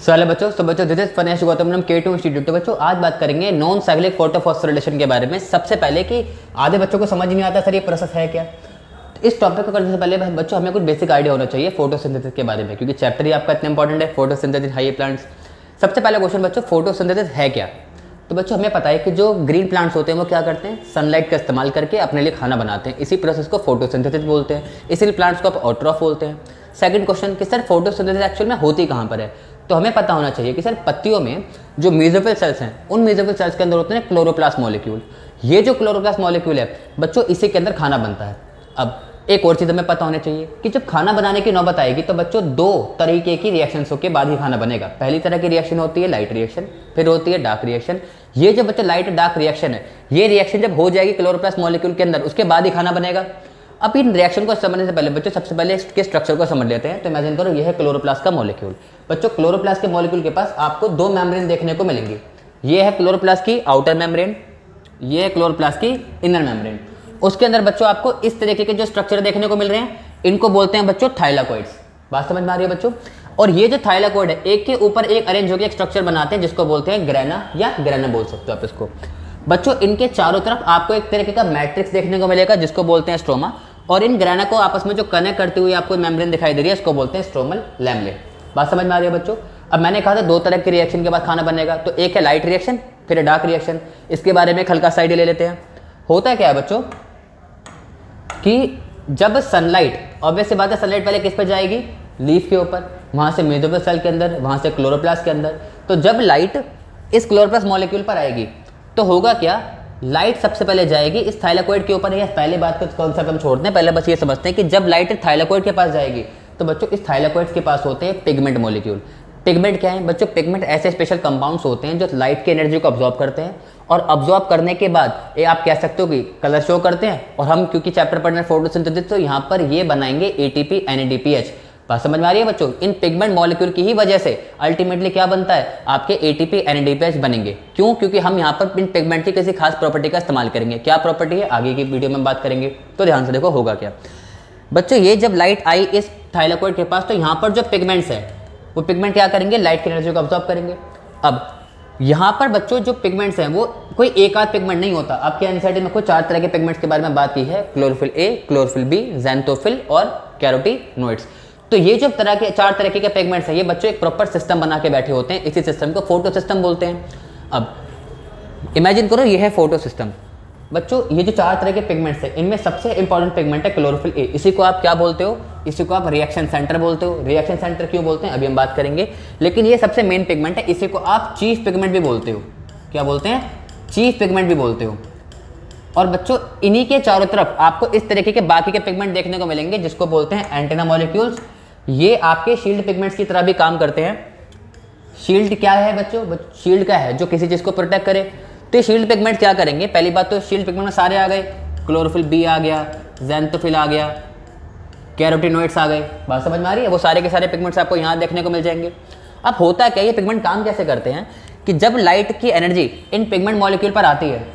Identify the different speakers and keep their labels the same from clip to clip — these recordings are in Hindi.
Speaker 1: हेलो बच्चों, तो बच्चों this is Fanesh Gautam K2 institute. तो बच्चों आज बात करेंगे नॉन साइक्लिक फोटोफॉस्फोरिलेशन के बारे में। सबसे पहले कि आधे बच्चों को समझ नहीं आता सर ये प्रोसेस है क्या। तो इस टॉपिक को करने से पहले बच्चों हमें कुछ बेसिक आइडिया होना चाहिए फोटोसिंथेसिस के बारे में, क्योंकि चैप्टर ही आपका इतना इंपॉर्टेंट है, फोटोसिंथेसिस हाई प्लांट्स। सबसे पहला क्वेश्चन बच्चों, फोटोसिंथेसिस है क्या। तो बच्चों हमें पता है कि जो ग्रीन प्लांट्स होते हैं वो क्या करते हैं, सनलाइट का इस्तेमाल करके अपने लिए खाना बनाते हैं। इसी प्रोसेस को फोटोसिंथेसिस बोलते हैं, इसीलिए प्लांट्स को आप ऑटोट्रॉफ बोलते हैं। सेकंड क्वेश्चन कि सर फोटोसिंथेसिस एक्चुअल में होती कहाँ पर है। तो हमें पता होना चाहिए कि सर पत्तियों में जो मेसोफिल सेल्स हैं, उन मेसोफिल सेल्स के अंदर होते हैं क्लोरोप्लास्ट मॉलिक्यूल। ये जो क्लोरोप्लास्ट मॉलिक्यूल है बच्चों, इसी के अंदर खाना बनता है। अब एक और चीज़ हमें पता होनी चाहिए कि जब खाना बनाने की नौबत आएगी तो बच्चों दो तरीके की रिएक्शंस के बाद ही खाना बनेगा। पहली तरह की रिएक्शन होती है लाइट रिएक्शन, फिर होती है डार्क रिएक्शन। ये जो बच्चों लाइट डार्क रिएक्शन है, ये रिएक्शन जब हो जाएगी क्लोरोप्लास्ट मॉलिक्यूल के अंदर, उसके बाद ही खाना बनेगा। अब इन रिएक्शन को समझने से पहले बच्चों सबसे पहले इसके स्ट्रक्चर को समझ लेते हैं। तो इमेजिन करो ये है क्लोरोप्लास्ट का मॉलिक्यूल। बच्चों क्लोरोप्लास्ट के मॉलिक्यूल के पास आपको दो मेम्ब्रेन देखने को मिलेंगी। ये है क्लोरोप्लास्ट की आउटर मेम्ब्रेन, ये है क्लोरोप्लास्ट की इनर मेम्ब्रेन। उसके अंदर बच्चों आपको इस तरीके के जो स्ट्रक्चर देखने को मिल रहे हैं, इनको बोलते हैं बच्चों थाइलाकोइड्स। बात समझ में आ रही है बच्चों। और ये जो थाइलाकोइड है, एक के ऊपर एक अरेंज होकर एक स्ट्रक्चर बनाते हैं जिसको बोलते हैं ग्रेना या ग्रेना बोल सकते हो आप इसको। बच्चों इनके चारों तरफ आपको एक तरीके का मैट्रिक्स देखने को मिलेगा जिसको बोलते हैं स्ट्रोमा। और इन ग्रेना को आपस में जो कनेक्ट करती हुई आपको मेम्ब्रेन दिखाई दे रही है, इसको बोलते हैं स्ट्रोमल लैमेले। बात समझ में आ रही है बच्चों। अब मैंने कहा था दो तरह की रिएक्शन के बाद खाना बनेगा, तो एक है लाइट रिएक्शन, फिर है डार्क रिएक्शन। इसके बारे में एक हल्का सा आइडिया ले लेते हैं। होता क्या है बच्चों कि जब सनलाइट, ऑब्वियस सी बात है, सनलाइट पहले किस पे जाएगी, लीफ के ऊपर, वहाँ से मेसोफिल सेल के अंदर, वहाँ से क्लोरोप्लास्ट के अंदर। तो जब लाइट इस क्लोरोप्लास्ट मॉलिक्यूल पर आएगी तो होगा क्या, लाइट सबसे पहले जाएगी इस थाइलाकोइड के ऊपर। या पहले बात का कॉन्सेप्ट हम छोड़ते हैं, पहले बस ये समझते हैं कि जब लाइट थाइलाकोइड के पास जाएगी तो बच्चों इस थाइलाकोइड्स के पास होते हैं पिगमेंट मॉलिक्यूल। पिगमेंट क्या है बच्चों, पिगमेंट ऐसे स्पेशल कंपाउंड्स होते हैं जो लाइट की एनर्जी को अब्जॉर्ब करते हैं, और अब्जॉर्ब करने के बाद ये आप कह सकते हो कि कलर शो करते हैं। और हम क्योंकि चैप्टर पढ़ रहे हैं फोटोसिंथेसिस, तो यहाँ पर ये बनाएंगे ATP NADPH। बात समझ में आ रही है बच्चों। इन पिगमेंट मॉलिक्यूल की ही वजह से अल्टीमेटली क्या बनता है, आपके ATP NADPH बनेंगे। क्यों, क्योंकि हम यहाँ पर इन पिगमेंट की किसी खास प्रॉपर्टी का इस्तेमाल करेंगे। क्या प्रॉपर्टी है आगे की वीडियो में बात करेंगे, तो ध्यान से देखो होगा क्या। बच्चों ये जब लाइट आई इस थाइलाकोइड के पास, तो यहाँ पर जो पिगमेंट्स है वो पिगमेंट क्या करेंगे, लाइट की एनर्जी को अब्जॉर्ब करेंगे। अब यहाँ पर बच्चों जो पिगमेंट्स हैं वो कोई एक आध पिगमेंट नहीं होता। आपके एनसीईआरटी में कुछ 4 तरह के पिगमेंट्स के बारे में बात की है, chlorophyll A, chlorophyll B, xanthophyll और कैरोटीनोइड्स। तो ये जो 4 तरह के पिगमेंट्स हैं, ये बच्चों एक प्रॉपर सिस्टम बना के बैठे होते हैं। इसी सिस्टम को फोटो सिस्टम बोलते हैं। अब इमेजिन करो ये है फोटो सिस्टम। बच्चों ये जो 4 तरह के पिगमेंट्स हैं, इनमें सबसे इंपॉर्टेंट पिगमेंट है क्लोरोफिल A। इसी को आप क्या बोलते हो, इसी को आप रिएक्शन सेंटर बोलते हो। रिएक्शन सेंटर क्यों बोलते हैं अभी हम बात करेंगे, लेकिन ये सबसे मेन पिगमेंट है। इसी को आप चीफ पिगमेंट भी बोलते हो। क्या बोलते हैं, चीफ पिगमेंट भी बोलते हो। और बच्चों इन्हीं के चारों तरफ आपको इस तरीके के बाकी के पिगमेंट देखने को मिलेंगे जिसको बोलते हैं एंटेना मॉलिक्यूल्स। ये आपके शील्ड पिगमेंट्स की तरह भी काम करते हैं। शील्ड क्या है बच्चों, शील्ड क्या है, जो किसी चीज को प्रोटेक्ट करे। तो शील्ड पिगमेंट क्या करेंगे, पहली बात तो शील्ड पिगमेंट में सारे आ गए, क्लोरोफिल B आ गया, ज़ैंथोफिल आ गया, कैरोटीनोइड्स आ गए। बात समझ में आ रही है। वो सारे के सारे पिगमेंट्स आपको यहाँ देखने को मिल जाएंगे। अब होता क्या, ये पिगमेंट काम कैसे करते हैं कि जब लाइट की एनर्जी इन पिगमेंट मॉलिक्यूल पर आती है।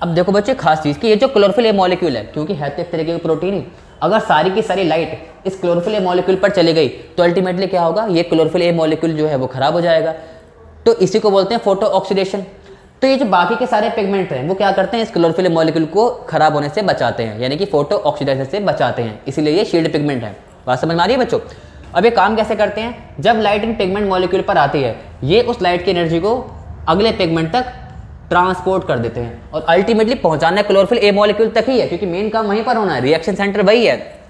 Speaker 1: अब देखो बच्चे खास चीज़ कि ये जो क्लोरोफिल A मॉलिक्यूल है, क्योंकि है तो एक तरीके की प्रोटीन ही, अगर सारी की सारी लाइट इस क्लोरोफिल A मॉलिक्यूल पर चली गई तो अल्टीमेटली क्या होगा, ये क्लोरोफिल A मॉलिक्यूल जो है वो खराब हो जाएगा। तो इसी को बोलते हैं फोटो ऑक्सीडेशन। तो ये जो बाकी के सारे पिगमेंट हैं वो क्या करते हैं, इस क्लोरोफिल मॉलिक्यूल को खराब होने से बचाते हैं, यानी कि फोटो ऑक्सीडेशन से बचाते हैं। इसीलिए ये शील्ड पिगमेंट है। बात समझ में आ रही है बच्चों। अब ये काम कैसे करते हैं, जब लाइट इन पिगमेंट मॉलिक्यूल पर आती है, ये उस लाइट की एनर्जी को अगले पिगमेंट तक ट्रांसपोर्ट कर देते हैं, और अल्टीमेटली पहुंचाना क्लोरोफिल A मॉलिक्यूल तक ही है, क्योंकि मेन काम वहीं पर होना है, रिएक्शन सेंटर वही है।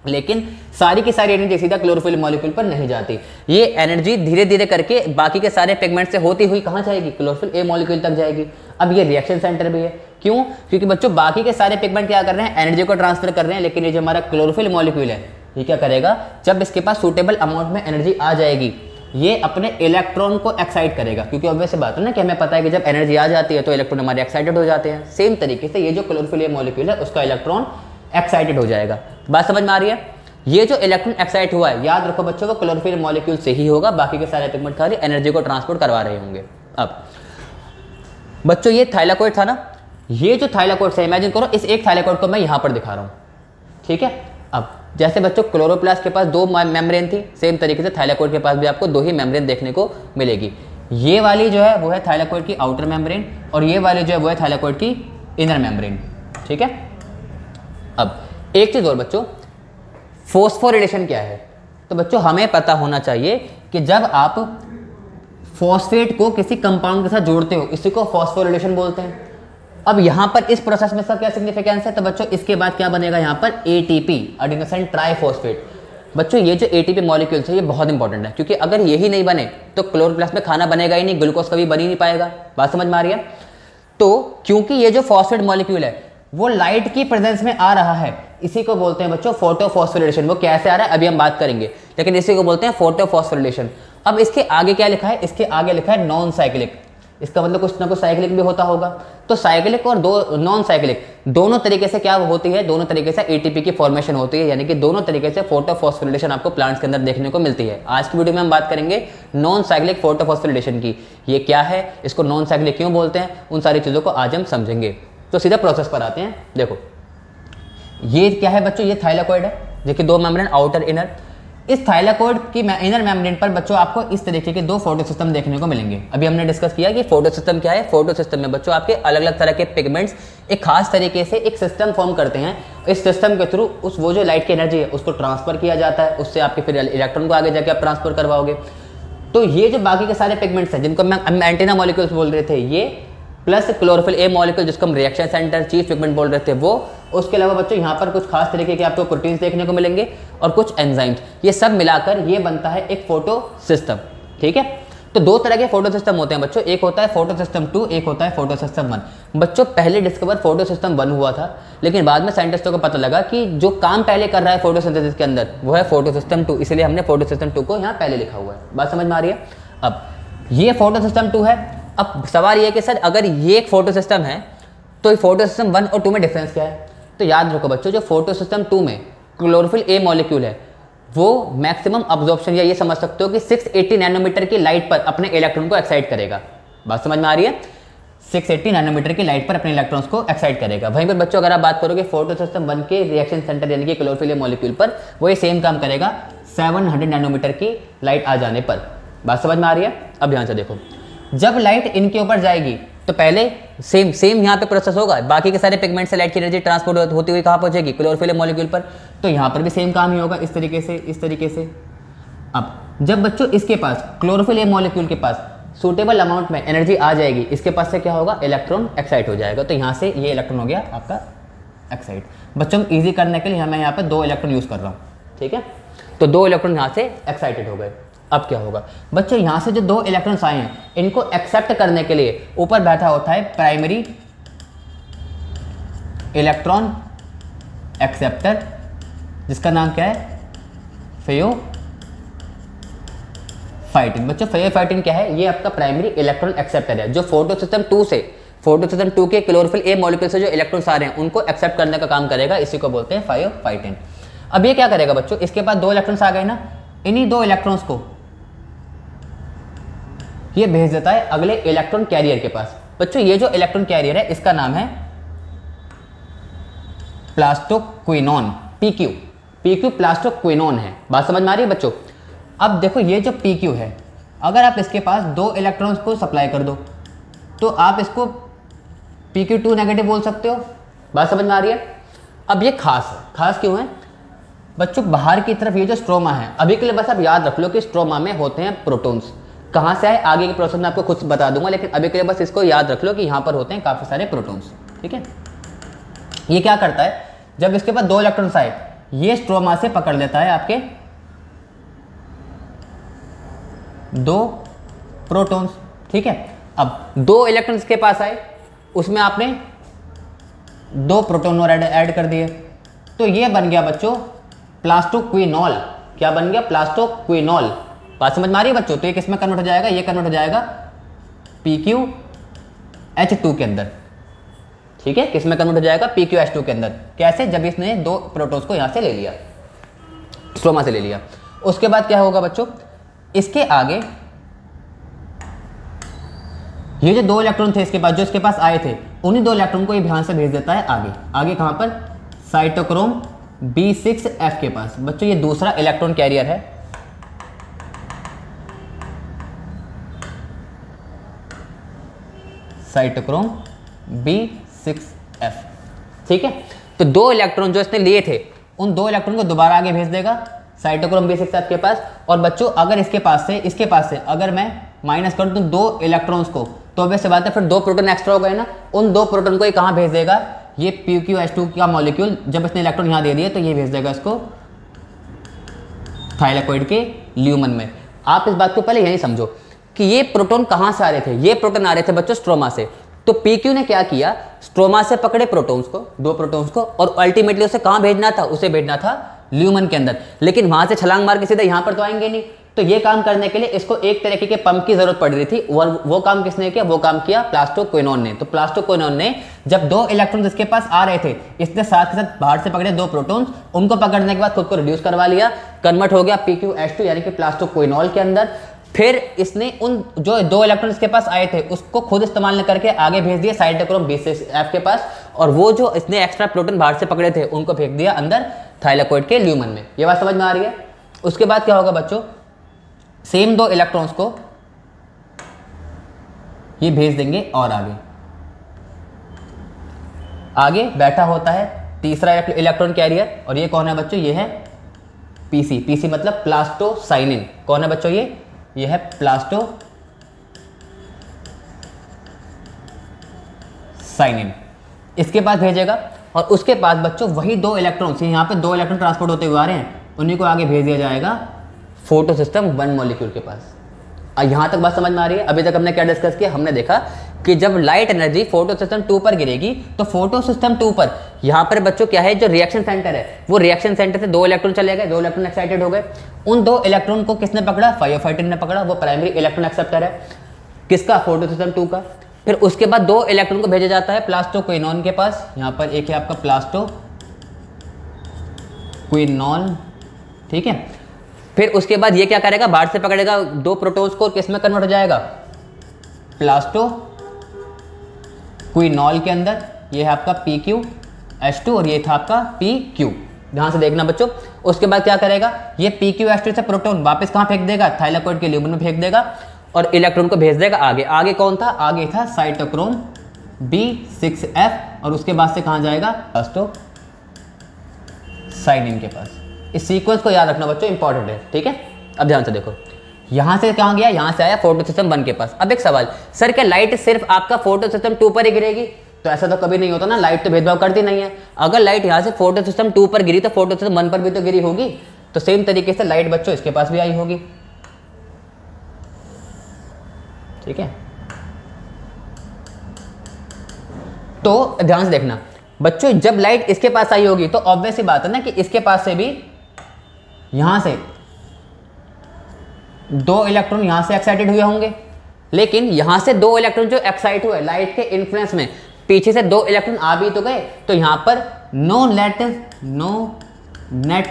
Speaker 1: लेकिन सारी की सारी एनर्जी सीधा क्लोरोफिल मॉलिक्यूल पर नहीं जाती। ये एनर्जी धीरे धीरे करके बाकी के सारे पिगमेंट से होती हुई कहाँ जाएगी, क्लोरोफिल A मॉलिक्यूल तक जाएगी। अब ये रिएक्शन सेंटर भी है। क्यों, क्योंकि बच्चों बाकी के सारे पिगमेंट क्या कर रहे हैं, एनर्जी को ट्रांसफर कर रहे हैं, लेकिन ये जो हमारा क्लोरोफिल मॉलिक्यूल है ये क्या करेगा, जब इसके पास सूटेबल अमाउंट में एनर्जी आ जाएगी, ये अपने इलेक्ट्रॉन को एक्साइट करेगा। क्योंकि ऑब्वियस बात है ना कि हमें पता है कि जब एनर्जी आ जाती है तो इलेक्ट्रॉन हमारे एक्साइटेड हो जाते हैं। सेम तरीके से ये जो क्लोरोफिल A मॉलिक्यूल है उसका इलेक्ट्रॉन एक्साइटेड हो जाएगा। बात समझ में आ रही है। ये जो इलेक्ट्रॉन एक्साइट हुआ है, याद रखो बच्चों, वो क्लोरोफिल मॉलिक्यूल से ही होगा, बाकी के सारे पिगमेंट खाली एनर्जी को ट्रांसपोर्ट करवा रहे होंगे। अब बच्चों ये थाइलाकोइड था ना, ये जो थाइलाकोइड है, इमेजिन करो इस एक थाइलाकोइड को मैं यहाँ पर दिखा रहा हूँ, ठीक है। अब जैसे बच्चों क्लोरोप्लास्ट के पास 2 मेम्ब्रेन थी, सेम तरीके से थाइलाकोइड के पास भी आपको 2 ही मेम्ब्रेन देखने को मिलेगी। ये वाली जो है वो है थाइलाकोइड की आउटर मेम्ब्रेन और ये वाली जो है वो है थाइलाकोइड की इनर मेम्ब्रेन। ठीक है। अब एक चीज़ और बच्चों, फॉस्फोरिलेशन क्या है? तो बच्चों हमें पता होना चाहिए कि जब आप फॉस्फेट को किसी कंपाउंड के साथ जोड़ते हो इसी को फॉस्फोरिलेशन बोलते हैं। अब यहाँ पर इस प्रोसेस में सब क्या सिग्निफिकेंस है? तो बच्चों इसके बाद क्या बनेगा यहाँ पर? ATP, adenosine triphosphate. बच्चों ये जो एटीपी मॉलिक्यूल्स है ये बहुत इंपॉर्टेंट है, क्योंकि अगर यही नहीं बने तो क्लोरोप्लास्ट में खाना बनेगा ही नहीं, ग्लूकोज कभी बन ही नहीं पाएगा। बात समझ में आ रही है? तो क्योंकि ये जो फॉस्फेट मॉलिक्यूल है वो लाइट की प्रेजेंस में आ रहा है, इसी को बोलते हैं बच्चों फोटोफॉस्फोरिलेशन। वो कैसे आ रहा है अभी हम बात करेंगे, लेकिन इसी को बोलते हैं फोटोफॉस्फोरिलेशन। अब इसके आगे क्या लिखा है? इसके आगे लिखा है नॉन साइक्लिक। इसका मतलब कुछ ना कुछ साइक्लिक भी होता होगा। तो साइक्लिक और नॉन साइक्लिक दोनों तरीके से क्या होती है? दोनों तरीके से एटीपी की फॉर्मेशन होती है, यानी कि दोनों तरीके से फोटोफॉस्फोरिलेशन आपको प्लांट्स के अंदर देखने को मिलती है। आज की वीडियो में हम बात करेंगे नॉन साइक्लिक फोटोफॉस्फोरिलेशन की। ये क्या है, इसको नॉन साइक्लिक क्यों बोलते हैं, उन सारी चीज़ों को आज हम समझेंगे। तो सीधा प्रोसेस पर आते हैं। देखो ये क्या है बच्चों? ये थाइलाकोइड है, देखिए 2 मेम्ब्रेन आउटर इनर। इस थाइलाकोइड की इनर मेम्ब्रेन पर बच्चों आपको इस तरीके के 2 फोटो सिस्टम देखने को मिलेंगे। अभी हमने डिस्कस किया कि फोटो सिस्टम क्या है। फोटो सिस्टम में बच्चों आपके अलग अलग तरह के पिगमेंट्स एक खास तरीके से एक सिस्टम फॉर्म करते हैं। इस सिस्टम के थ्रू वो जो लाइट की एनर्जी है उसको ट्रांसफर किया जाता है, उससे आपके फिर इलेक्ट्रॉन को आगे जाके आप ट्रांसफर करवाओगे। तो ये जो बाकी के सारे पिगमेंट्स हैं जिनको हम एंटीना मॉलिक्यूल्स बोल रहे थे, ये प्लस क्लोरोफिल ए मॉलिक्यूल जिसको हम रिएक्शन सेंटर चीफ पिगमेंट बोल रहे थे वो, उसके अलावा बच्चों यहाँ पर कुछ खास तरीके के आपको प्रोटीन्स देखने को मिलेंगे और कुछ एंजाइम्स, ये सब मिलाकर ये बनता है एक फोटो सिस्टम। ठीक है। तो 2 तरह के फोटो सिस्टम होते हैं बच्चों, एक होता है फोटो सिस्टम 2, एक होता है फोटो सिस्टम 1। बच्चों पहले डिस्कवर फोटो सिस्टम 1 हुआ था, लेकिन बाद में साइंटिस्टों को पता लगा कि जो काम पहले कर रहा है फोटोसिंथेसिस के अंदर वो है फोटो सिस्टम 2, इसलिए हमने फोटो सिस्टम 2 को यहाँ पहले लिखा हुआ है। बात समझ में आ रही है? अब ये फोटो सिस्टम 2 है। अब सवाल ये कि सर अगर ये एक फोटो सिस्टम है तो फोटो सिस्टम 1 और 2 में डिफरेंस क्या है? तो याद रखो बच्चों, जो फोटो सिस्टम 2 में क्लोरोफिल ए मॉलिक्यूल है वो मैक्सिमम अब्जॉर्प्शन या ये समझ सकते हो कि 680 नैनोमीटर की लाइट पर अपने इलेक्ट्रॉन को एक्साइट करेगा। बात समझ में आ रही है? 680 नैनोमीटर की लाइट पर अपने इलेक्ट्रॉन्स को एक्साइट करेगा। वहीं पर बच्चों अगर आप बात करोगे फोटो सिस्टम 1 के रिएक्शन सेंटर यानी कि क्लोरोफिल ए मॉलिक्यूल पर, वो ये सेम काम करेगा 700 नैनोमीटर की लाइट आ जाने पर। बात समझ में आ रही है? अब ध्यान से देखो, जब लाइट इनके ऊपर जाएगी तो पहले सेम यहाँ पे प्रोसेस होगा। बाकी के सारे पिगमेंट से लाइट की एनर्जी ट्रांसपोर्ट होती हुई कहाँ पहुँचेगी? क्लोरोफिल मॉलिक्यूल पर। तो यहाँ पर भी सेम काम ही होगा, इस तरीके से। अब जब बच्चों इसके पास क्लोरोफिल मॉलिक्यूल के पास सूटेबल अमाउंट में एनर्जी आ जाएगी, इसके पास से क्या होगा? इलेक्ट्रॉन एक्साइट हो जाएगा। तो यहाँ से ये इलेक्ट्रॉन हो गया आपका एक्साइट। बच्चों ईजी करने के लिए मैं यहाँ पर 2 इलेक्ट्रॉन यूज़ कर रहा हूँ। ठीक है। तो 2 इलेक्ट्रॉन यहाँ से एक्साइटेड हो गए। अब क्या होगा बच्चों? यहाँ से जो 2 इलेक्ट्रॉन्स आए हैं इनको एक्सेप्ट करने के लिए ऊपर बैठा होता है प्राइमरी इलेक्ट्रॉन एक्सेप्टर, जिसका नाम क्या है? फेयोफाइटिन। बच्चों फेयोफाइटिन क्या है? ये आपका प्राइमरी इलेक्ट्रॉन एक्सेप्टर है, जो फोटो सिस्टम 2 के क्लोरोफिल ए मॉलिक्यूल से जो इलेक्ट्रॉन्स आ रहे हैं उनको एक्सेप्ट करने का काम करेगा। इसी को बोलते हैं फेयोफाइटिन। अब ये क्या करेगा बच्चों? इसके पास 2 इलेक्ट्रॉन्स आ गए ना, इन्हीं 2 इलेक्ट्रॉन्स को ये भेज देता है अगले इलेक्ट्रॉन कैरियर के पास। बच्चों ये जो इलेक्ट्रॉन कैरियर है इसका नाम है प्लास्टोक्विनोन, पीक्यू प्लास्टोक्विनोन है। बात समझ में आ रही है बच्चों? अब देखो ये जो पीक्यू है, अगर आप इसके पास 2 इलेक्ट्रॉन्स को सप्लाई कर दो तो आप इसको pq2 नेगेटिव बोल सकते हो। बात समझ में आ रही है? अब ये खास क्यों है बच्चों? बाहर की तरफ ये जो स्ट्रोमा है, अभी के लिए बस आप याद रख लो कि स्ट्रोमा में होते हैं प्रोटॉन्स। कहाँ से आए आगे के प्रोसेस में आपको खुद बता दूंगा, लेकिन अभी के लिए बस इसको याद रख लो कि यहाँ पर होते हैं काफ़ी सारे प्रोटॉन्स। ठीक है। ये क्या करता है? जब इसके पास 2 इलेक्ट्रॉन्स आए, ये स्ट्रोमा से पकड़ लेता है आपके 2 प्रोटॉन्स। ठीक है। अब 2 इलेक्ट्रॉन्स के पास आए, उसमें आपने 2 प्रोटॉन और ऐड कर दिए, तो ये बन गया बच्चों प्लास्टोक्विनोल। क्या बन गया? प्लास्टोक्विनोल। बात समझ में आ रही है बच्चों? तो ये किस में कन्वर्ट हो जाएगा? ये कन्वर्ट हो जाएगा PqH2 के अंदर। ठीक है। किस में कन्वर्ट हो जाएगा? PqH2 के अंदर। कैसे? जब इसने 2 प्रोटॉन्स को यहाँ से ले लिया, स्ट्रोमा से ले लिया। उसके बाद क्या होगा बच्चों? इसके आगे ये जो 2 इलेक्ट्रॉन थे इसके पास, जो इसके पास आए थे, उन्हीं 2 इलेक्ट्रॉन को ये ध्यान से भेज देता है आगे कहाँ पर? साइटोक्रोम B6F के पास। बच्चों ये दूसरा इलेक्ट्रॉन कैरियर है, साइटोक्रोम B6F। ठीक है, तो 2 इलेक्ट्रॉन जो इसने लिए थे उन 2 इलेक्ट्रॉन को दोबारा आगे भेज देगा साइटोक्रोम B6F के पास। और बच्चों अगर इसके पास से अगर मैं माइनस कर दूं 2 इलेक्ट्रॉन्स को, तो वैसे बात है फिर 2 प्रोटॉन एक्स्ट्रा हो गए ना, उन 2 प्रोटॉन को ये कहाँ भेज देगा, ये PqH2 का मॉलिक्यूल जब इसने इलेक्ट्रॉन यहाँ दे दिए तो ये भेज देगा इसको थाइलाकोइड के ल्यूमन में। आप इस बात को पहले यही समझो कि ये प्रोटॉन कहाँ से आ रहे थे, ये प्रोटॉन आ रहे थे बच्चों स्ट्रोमा से। तो PQ ने क्या किया, स्ट्रोमा से पकड़े प्रोटॉन्स को, 2 प्रोटॉन्स को, और अल्टीमेटली उसे कहाँ भेजना था, उसे भेजना था ल्यूमन के अंदर। लेकिन वहां से छलांग मार के सीधा यहाँ पर तो आएंगे नहीं, तो ये काम करने के लिए इसको एक तरीके के पंप की जरूरत पड़ रही थी। वो काम किसने किया, वो काम किया प्लास्टोक्विनोन ने। तो प्लास्टोक्विनोन ने जब 2 इलेक्ट्रॉन्स इसके पास आ रहे थे, इसने साथ के साथ बाहर से पकड़े 2 प्रोटॉन्स, उनको पकड़ने के बाद खुद को रिड्यूस करवा लिया, कन्वर्ट हो गया PqH2 यानी कि प्लास्टोक्विनोल के अंदर। फिर इसने उन जो 2 इलेक्ट्रॉन इसके पास आए थे उसको खुद इस्तेमाल न करके आगे भेज दिया साइटोक्रोम B6F के पास, और वो जो इसने एक्स्ट्रा प्रोटॉन बाहर से पकड़े थे उनको फेंक दिया अंदर थाइलाकोइड के ल्यूमन में। ये बात समझ में आ रही है। उसके बाद क्या होगा बच्चों, सेम 2 इलेक्ट्रॉन्स को ये भेज देंगे और आगे बैठा होता है तीसरा इलेक्ट्रॉन कैरियर, और ये कौन है बच्चों, ये है PC मतलब प्लास्टोसाइनिन। कौन है बच्चों, ये है प्लास्टोसाइनिन। इसके पास भेजेगा, और उसके बाद बच्चों वही 2 इलेक्ट्रॉन्स, यहाँ पे 2 इलेक्ट्रॉन ट्रांसपोर्ट होते हुए आ रहे हैं, उन्हीं को आगे भेज दिया जाएगा फोटो सिस्टम 1 मॉलिक्यूल के पास। यहाँ तक बात समझ में आ रही है। अभी तक हमने क्या डिस्कस किया, हमने देखा कि जब लाइट एनर्जी फोटो सिस्टम 2 पर गिरेगी तो फोटो सिस्टम 2 पर यहाँ पर बच्चों क्या है, जो रिएक्शन सेंटर है, वो रिएक्शन सेंटर से 2 इलेक्ट्रॉन चले गए, 2 इलेक्ट्रॉन एक्साइटेड हो गए। उन 2 इलेक्ट्रॉन को किसने पकड़ा, फाइटोफाइटिन ने पकड़ा, वो प्राइमरी इलेक्ट्रॉन एक्सेप्टर है किसका, फोटो सिस्टम 2 का। फिर उसके बाद 2 इलेक्ट्रॉन को भेजा जाता है प्लास्टोक्विनोन के पास। यहाँ पर एक है आपका प्लास्टोक्विनोन, ठीक है। फिर उसके बाद ये क्या करेगा, बाहर से पकड़ेगा 2 प्रोटॉन्स को, किस में कन्वर्ट हो जाएगा, प्लास्टोक्विनोल के अंदर। ये है आपका PqH2 और ये था आपका PQ। ध्यान से देखना बच्चों। उसके बाद क्या करेगा, ये PqH2 से प्रोटॉन वापस कहाँ फेंक देगा, थाइलाकोइड के ल्यूमन में फेंक देगा, और इलेक्ट्रॉन को भेज देगा आगे कौन था, आगे था साइटोक्रोम B6F, और उसके बाद से कहाँ जाएगा, प्लास्टोसाइनिन के पास। इस सीक्वेंस को याद रखना बच्चों, इंपॉर्टेंट है, ठीक है। अब ध्यान से देखो, यहां से कहां गया, यहां से आया फोटो सिस्टम 1 के पास। अब एक सवाल, सर क्या लाइट सिर्फ आपका फोटो सिस्टम 2 पर ही गिरेगी, तो ऐसा तो कभी नहीं होता ना, लाइट तो भेदभाव करती नहीं है। अगर लाइट यहां से फोटो सिस्टम 2 पर गिरी तो फोटो सिस्टम 1 पर भी तो गिरी होगी, तो सेम तरीके से लाइट बच्चों इसके पास भी आई होगी, ठीक है। तो ध्यान से देखना बच्चों, जब लाइट इसके पास आई होगी तो ऑब्वियस सी बात है ना कि इसके पास से भी यहां से 2 इलेक्ट्रॉन यहां से एक्साइटेड हुए होंगे, लेकिन यहां से 2 इलेक्ट्रॉन जो एक्साइट हुए लाइट के इन्फ्लुएंस में, पीछे से 2 इलेक्ट्रॉन आ भी तो गए, तो यहां पर no net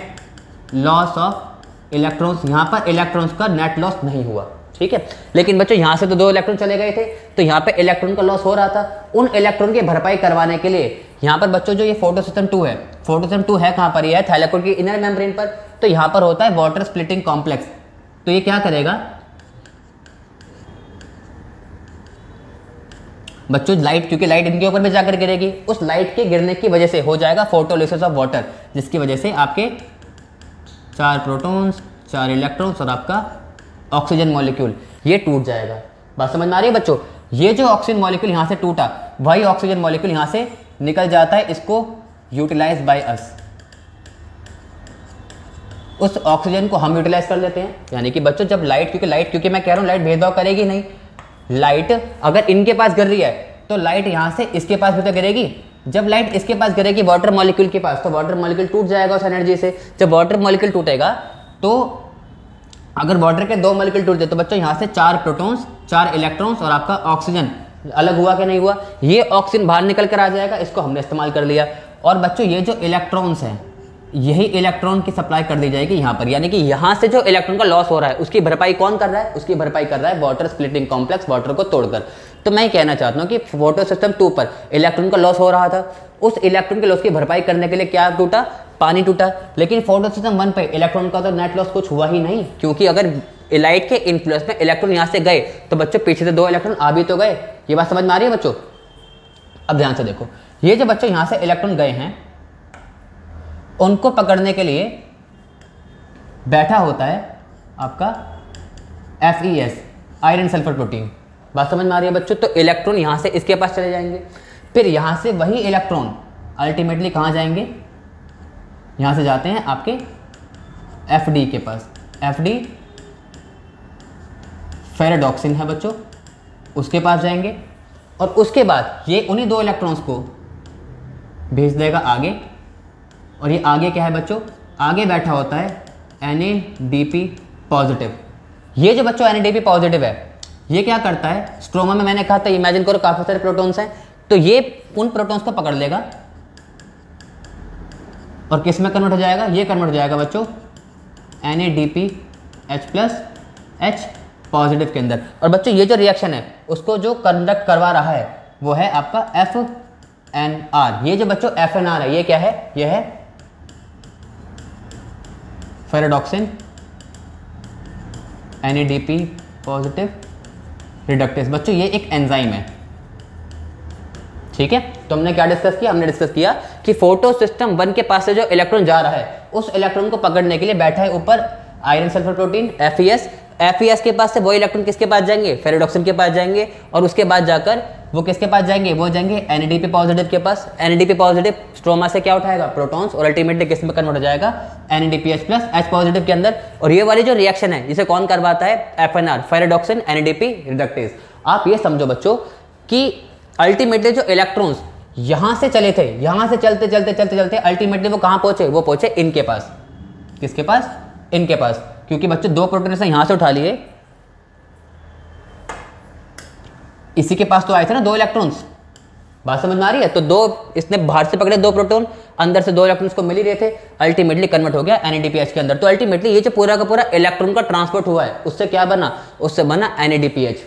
Speaker 1: loss of electrons, यहां पर इलेक्ट्रॉन्स का नेट लॉस नहीं हुआ, ठीक है। लेकिन बच्चों यहां से तो 2 इलेक्ट्रॉन चले गए थे, तो यहां पे इलेक्ट्रॉन का लॉस हो रहा था। उन इलेक्ट्रॉन की भरपाई करवाने के लिए यहां पर बच्चों जो ये फोटो सिस्टम 2 है, फोटो सिस्टम 2 है कहां पर, ये है थाइलाकोइड की इनर मेम्ब्रेन पर। तो यहां पर होता है वाटर स्प्लिटिंग कॉम्प्लेक्स। तो ये क्या करेगा बच्चों, लाइट, क्योंकि लाइट इनके ऊपर भी जाकर गिरेगी, उस लाइट के गिरने की वजह से हो जाएगा फोटोलिसिस ऑफ वाटर, जिसकी वजह से आपके 4 प्रोटॉन्स, 4 इलेक्ट्रॉन्स और आपका ऑक्सीजन मॉलिक्यूल ये टूट जाएगा। बात समझ में आ रही है बच्चों। ये जो ऑक्सीजन मॉलिक्यूल यहां से टूटा, वही ऑक्सीजन मॉलिक्यूल यहां से निकल जाता है, इसको यूटिलाइज बाय अस, उस ऑक्सीजन को हम यूटिलाइज कर लेते हैं। यानी कि बच्चों जब लाइट, क्योंकि मैं कह रहा हूं लाइट भेदभाव करेगी नहीं, लाइट अगर इनके पास गिर रही है तो लाइट यहां से इसके पास भी तो गिरेगी। जब लाइट इसके पास गिरेगी वाटर मॉलिक्यूल के पास, तो वाटर मॉलिक्यूल टूट जाएगा उस एनर्जी से। जब वाटर मॉलिक्यूल टूटेगा, तो अगर वाटर के 2 मॉलिक्यूल टूट जाए तो बच्चों यहाँ से 4 प्रोटॉन्स, 4 इलेक्ट्रॉन्स और आपका ऑक्सीजन अलग हुआ कि नहीं हुआ, ये ऑक्सीजन बाहर निकल कर आ जाएगा, इसको हमने इस्तेमाल कर लिया। और बच्चों ये जो इलेक्ट्रॉन्स हैं, यही इलेक्ट्रॉन की सप्लाई कर दी जाएगी यहाँ पर, यानी कि यहाँ से जो इलेक्ट्रॉन का लॉस हो रहा है उसकी भरपाई कौन कर रहा है, उसकी भरपाई कर रहा है वाटर स्प्लिटिंग कॉम्प्लेक्स, वाटर को तोड़कर। तो मैं कहना चाहता हूँ कि फोटो सिस्टम 2 पर इलेक्ट्रॉन का लॉस हो रहा था, उस इलेक्ट्रॉन के लॉस की भरपाई करने के लिए क्या टूटा, पानी टूटा। लेकिन फोटो सिस्टम 1 पे इलेक्ट्रॉन का तो नेट लॉस कुछ हुआ ही नहीं, क्योंकि अगर लाइट के इन्फ्लुएंस में इलेक्ट्रॉन यहाँ से गए तो बच्चों पीछे से 2 इलेक्ट्रॉन आ भी तो गए। ये बात समझ में आ रही है बच्चों? अब ध्यान से देखो, ये जो बच्चों यहाँ से इलेक्ट्रॉन गए हैं उनको पकड़ने के लिए बैठा होता है आपका FeS, आयरन सल्फर प्रोटीन। बात समझ में आ रही है बच्चों? तो इलेक्ट्रॉन यहाँ से इसके पास चले जाएंगे, फिर यहाँ से वही इलेक्ट्रॉन अल्टीमेटली कहाँ जाएंगे, यहाँ से जाते हैं आपके FD के पास। FD फेरेडॉक्सिन है बच्चों, उसके पास जाएंगे और उसके बाद ये उन्हीं 2 इलेक्ट्रॉन्स को भेज देगा आगे। और ये आगे क्या है बच्चों, आगे बैठा होता है NADP पॉजिटिव। ये जो बच्चों NADP पॉजिटिव है ये क्या करता है, स्ट्रोमा में मैंने कहा था इमेजिन करो काफ़ी सारे प्रोटॉन्स हैं, तो ये उन प्रोटॉन्स को पकड़ लेगा और किस में कन्वर्ट हो जाएगा, ये कन्वर्ट हो जाएगा बच्चों NADPH+H पॉजिटिव के अंदर। और बच्चों ये जो रिएक्शन है उसको जो कंडक्ट करवा रहा है वो है आपका FNR। ये जो बच्चों FNR है ये क्या है, ये है फेरेडॉक्सिन NADP पॉजिटिव रिडक्टेज। बच्चों ये एक एंजाइम है, ठीक है। तो हमने क्या डिस्कस किया, हमने डिस्कस किया कि फोटो सिस्टम 1 के पास से जो इलेक्ट्रॉन जा रहा है उस इलेक्ट्रॉन को पकड़ने के लिए बैठा है ऊपर आयरन सल्फर प्रोटीन FeS के पास से वो इलेक्ट्रॉन किसके पास जाएंगे, फेरेडॉक्सिन के पास जाएंगे और उसके बाद जाकर वो किसके पास जाएंगे, वो जाएंगे NADP पॉजिटिव के पास। NADP पॉजिटिव स्ट्रोमा से क्या उठाएगा, प्रोटॉन्स, और अल्टीमेटली किस में कन्वर्ट हो जाएगा, NADPH+H पॉजिटिव के अंदर। और ये वाली जो रिएक्शन है जिसे कौन करवाता है, FNR फेरेडॉक्सिन NADP रिडक्टेज। आप ये समझो बच्चों कि अल्टीमेटली जो इलेक्ट्रॉन्स यहाँ से चले थे, यहाँ से चलते चलते चलते चलते अल्टीमेटली वो कहाँ पहुँचे, वो पहुँचे इनके पास। किसके पास, इनके पास, क्योंकि बच्चों 2 प्रोटॉन से यहाँ से उठा लिए, इसी के पास तो आए थे ना 2 इलेक्ट्रॉन्स। बात समझ में आ रही है? तो 2 इसने बाहर से पकड़े 2 प्रोटॉन, अंदर से 2 इलेक्ट्रॉन्स को मिल ही रहे थे, अल्टीमेटली कन्वर्ट हो गया NADPH के अंदर। तो अल्टीमेटली ये जो पूरा का पूरा इलेक्ट्रॉन का ट्रांसपोर्ट हुआ है उससे क्या बना, उससे बना NADPH।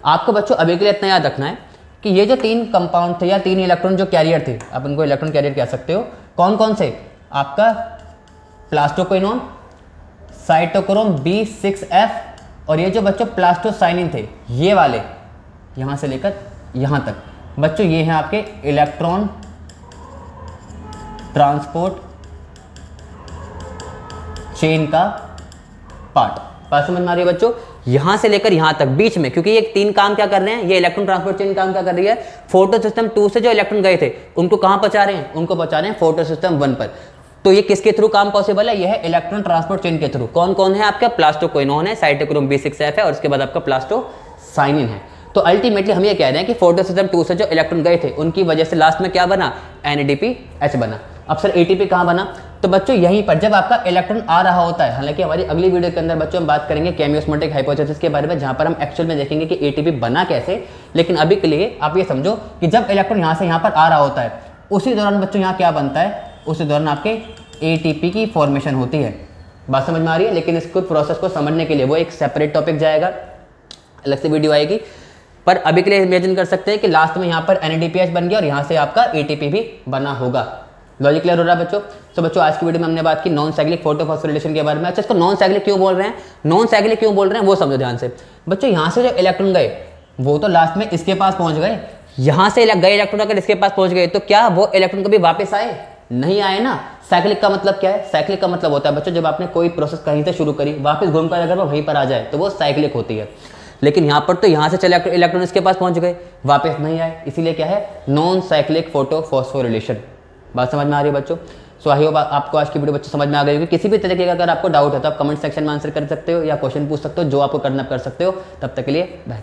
Speaker 1: आपको बच्चों अभी के लिए इतना याद रखना है कि ये जो 3 कंपाउंड थे या 3 इलेक्ट्रॉन जो कैरियर थे, आप इनको इलेक्ट्रॉन कैरियर कह सकते हो, कौन कौन से, आपका प्लास्टोक्विनोन, साइटोक्रोम B6F और ये जो बच्चों प्लास्टोसाइनिन थे, ये वाले यहाँ से लेकर यहाँ तक बच्चों ये हैं आपके इलेक्ट्रॉन ट्रांसपोर्ट चेन का पार्ट। बात समझ में आ रही है बच्चों? यहाँ से लेकर यहाँ तक बीच में, क्योंकि ये 3 काम क्या कर रहे हैं, ये इलेक्ट्रॉन ट्रांसपोर्ट चेन काम क्या कर रही है, फोटो सिस्टम 2 से जो इलेक्ट्रॉन गए थे उनको कहाँ पहुँचा रहे हैं, उनको पहुँचा रहे हैं फोटो सिस्टम 1 पर। तो ये किसके थ्रू काम पॉसिबल है, ये है इलेक्ट्रॉन ट्रांसपोर्ट चेन के थ्रू। कौन कौन है आपका, प्लास्टोक्विनोन है, साइटोक्रोम B6F है और उसके बाद आपका प्लास्टोसाइनिन है। तो अल्टीमेटली हम ये कह रहे हैं कि फोटो सिस्टम 2 से जो इलेक्ट्रॉन गए थे उनकी वजह से लास्ट में क्या बना, NADPH बना। अब सर ATP कहाँ बना, तो बच्चों यहीं पर जब आपका इलेक्ट्रॉन आ रहा होता है। हालांकि हमारी अगली वीडियो के अंदर बच्चों हम बात करेंगे केमियोस्मोटिक हाइपोथेसिस के बारे में, जहाँ पर हम एक्चुअल में देखेंगे कि ATP बना कैसे। लेकिन अभी के लिए आप ये समझो कि जब इलेक्ट्रॉन यहाँ से यहाँ पर आ रहा होता है उसी दौरान बच्चों यहाँ क्या बनता है, उसी दौरान आपके ATP की फॉर्मेशन होती है। बात समझ में आ रही है? लेकिन इसको प्रोसेस को समझने के लिए वो एक सेपरेट टॉपिक जाएगा, अलग से वीडियो आएगी। पर अभी के लिए इमेजिन कर सकते हैं कि लास्ट में यहाँ पर NADPH बन गया और यहाँ से आपका ATP भी बना होगा। लॉजिक क्लियर हो रहा है बच्चों? तो बच्चों आज की वीडियो में हमने बात की नॉन साइक्लिक फोटोफॉस्फोरिलेशन के बारे में। अच्छा, इसको नॉन साइक्लिक क्यों बोल रहे हैं, नॉन साइक्लिक क्यों बोल रहे हैं वो समझो ध्यान से। बच्चों यहाँ से जो इलेक्ट्रॉन गए वो तो लास्ट में इसके पास पहुंच गए, यहाँ से गए इलेक्ट्रॉन अगर इसके पास पहुंच गए तो क्या वो इलेक्ट्रॉन कभी वापस आए, नहीं आए ना। साइक्लिक का मतलब क्या है, साइक्लिक का मतलब होता है बच्चों जब आपने कोई प्रोसेस कहीं से शुरू करी वापस घूमकर अगर वो वहीं पर आ जाए तो वो साइक्लिक होती है। लेकिन यहाँ पर तो यहाँ से चले इलेक्ट्रॉन इसके पास पहुंच गए वापस नहीं आए, इसीलिए क्या है, नॉन साइक्लिक फोटोफॉस्फोरिलेशन। बात समझ में आ रही है बच्चों? सो आई होप आपको आज की वीडियो बच्चों समझ में आ गई होगी। किसी भी तरीके का अगर आपको डाउट है तो आप कमेंट सेक्शन में आंसर कर सकते हो या क्वेश्चन पूछ सकते हो, जो आपको करना कर सकते हो। तब तक के लिए बाय।